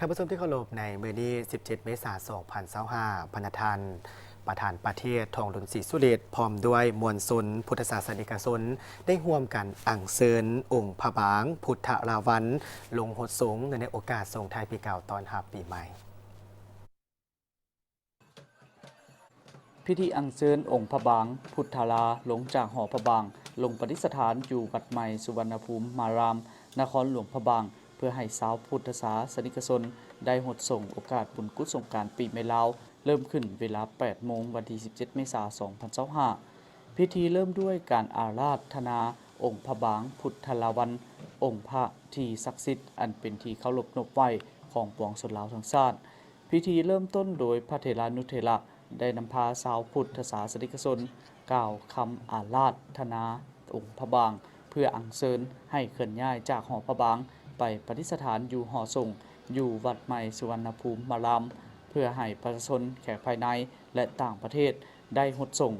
ท่านผู้ชมที่เคารพในมื้อนี้17 เมษายน 2025พนัทานประธานประเทศทองหลุนศรีสุเดชพร้อมด้วยมวลชนพุทธศาสนิกชนได้ร่วมกันอัญเชิญองค์พระบางพุทธราวันลงหดสงฆ์ในโอกาสส่งท้ายปีเก่าต้อนรับปีใหม่พิธีอัญเชิญองค์พระบางพุทธาราลงจากหอพระบางลงประดิษฐานอยู่วัดใหม่สุวรรณภูมิมารามนครหลวงพระบางเพื่อให้ชาวพุทธศาสนิกชนได้หดส่งโอกาสบุญกุศลสงกรานต์ปีใหม่ลาวเริ่มขึ้นเวลา 8 โมงวันที่ 17 เมษายน 2025พิธีเริ่มด้วยการอาราธนาองค์พระบางพุทธราวันองค์พระที่ศักดิ์สิทธิ์อันเป็นที่เคารพนบไหว้ของปวงชนลาวทั้งชาติพิธีเริ่มต้นโดยพระเถรานุเถระได้นำพาชาวพุทธศาสนิกชนกล่าวคำอาราธนาองค์พระบางเพื่ออัญเชิญให้เคลื่อนย้ายจากหอพระบางไปประดิษฐานอยู่หอส่งอยู่วัดใหม่สุวรรณภูมิมารามเพื่อให้ประชาชนแขกภายในและต่างประเทศได้หดส่ง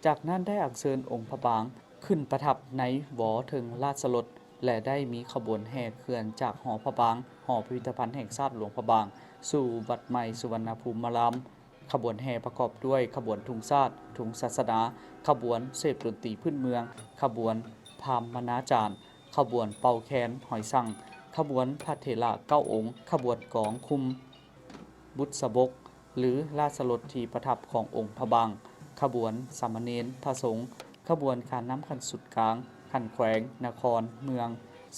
จากนั้นได้อัญเชิญองค์พระบางขึ้นประทับในหวถึงราชรถและได้มีขบวนแห่เคลื่อนจากหอพระบางหอพิพิธภัณฑ์แห่งชาติหลวงพระบางสู่วัดใหม่สุวรรณภูมิมารามขบวนแห่ประกอบด้วยขบวนธงชาติธงศาสนาขบวนเสพดนตรีพื้นเมืองขบวนพราหมณาจารย์ขบวนเป่าแคนหอยสั่งขบวนพระเถระเก้าองค์ขบวนกองคุมบุษบกหรือราชรถที่ประทับขององค์พระบางขบวนสามเณรพระสงฆ์ขบวนการน้ำขันสุดกลางขันแขวงนครเมือง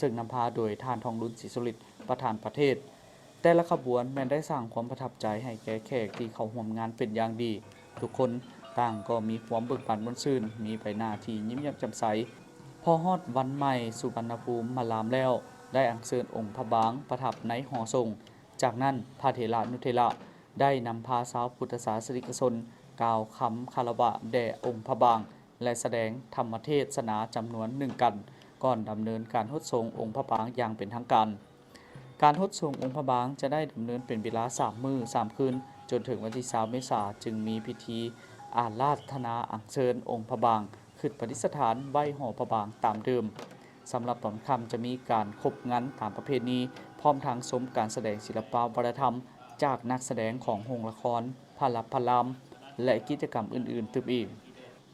ซึ่งนำพาโดยท่านทองหลุนศรีสุฤทธิ์ประธานประเทศแต่ละขบวนแม้ได้สร้างความประทับใจให้แก่แขกที่เข้าร่วมงานเป็นอย่างดีทุกคนต่างก็มีความเบิกบานม่วนชื่นมีใบหน้าที่ยิ้มแย้มแจ่มใสพอฮอดวันใหม่สุวรรณภูมิมารามแล้วได้อัญเชิญองค์พระบางประทับในหอทรงจากนั้นพระเถรานุเถระได้นำพาชาวพุทธศาสนิกชนกล่าวคำคารวะแด่องค์พระบางและแสดงธรรมเทศนาจำนวน1 กันก่อนดำเนินการฮดทรงองค์พระบางอย่างเป็นทางการการฮดทรงองค์พระบางจะได้ดำเนินเป็นเวลา3 มื้อ 3 คืนจนถึงวันที่20 เมษายนจึงมีพิธีอาราธนาอัญเชิญองค์พระบางขึ้นประดิษฐานไว้หอพระบางตามเดิมสำหรับตอนค่ำจะมีการคบงั้นตามประเพณีพร้อมทางชมการแสดงศิลปวัฒนธรรมจากนักแสดงของโรงละครพระลับพระลามและกิจกรรมอื่นๆตื่นอีก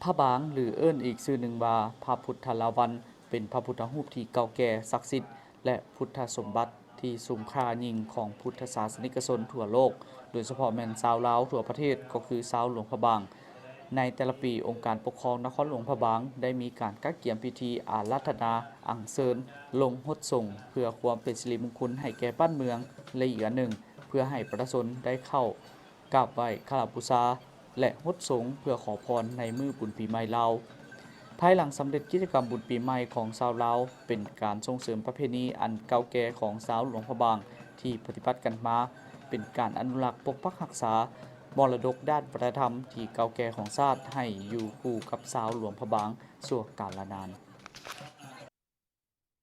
พระบางหรือเอิ้นอีกชื่อหนึ่งว่าพระพุทธราวันเป็นพระพุทธรูปที่เก่าแก่ศักดิ์สิทธิ์และพุทธสมบัติที่สูงค่ายิ่งของพุทธศาสนิกชนทั่วโลกโดยเฉพาะแม่นชาวลาวทั่วประเทศก็คือชาวหลวงพระบางในแต่ละปีองค์การปกครองนครหลวงพระบางได้มีการกักเกี่ยมพิธีอาราธนาอัญเชิญลงฮดส่งเพื่อความเป็นสิริมงคลให้แก่บ้านเมืองและอีกอันหนึ่งเพื่อให้ประชาชนได้เข้ากราบไหว้คารบูชาและฮดสงเพื่อขอพรในมื้อบุญปีใหม่ลาวภายหลังสำเร็จกิจกรรมบุญปีใหม่ของชาวลาวเป็นการส่งเสริมประเพณีอันเก่าแก่ของชาวหลวงพระบางที่ปฏิบัติกันมาเป็นการอนุรักษ์ปกปักรักษามรดกด้านวัฒนธรรมที่เก่าแก่ของชาติให้อยู่คู่กับชาวหลวงพระบางชั่วกาลนาน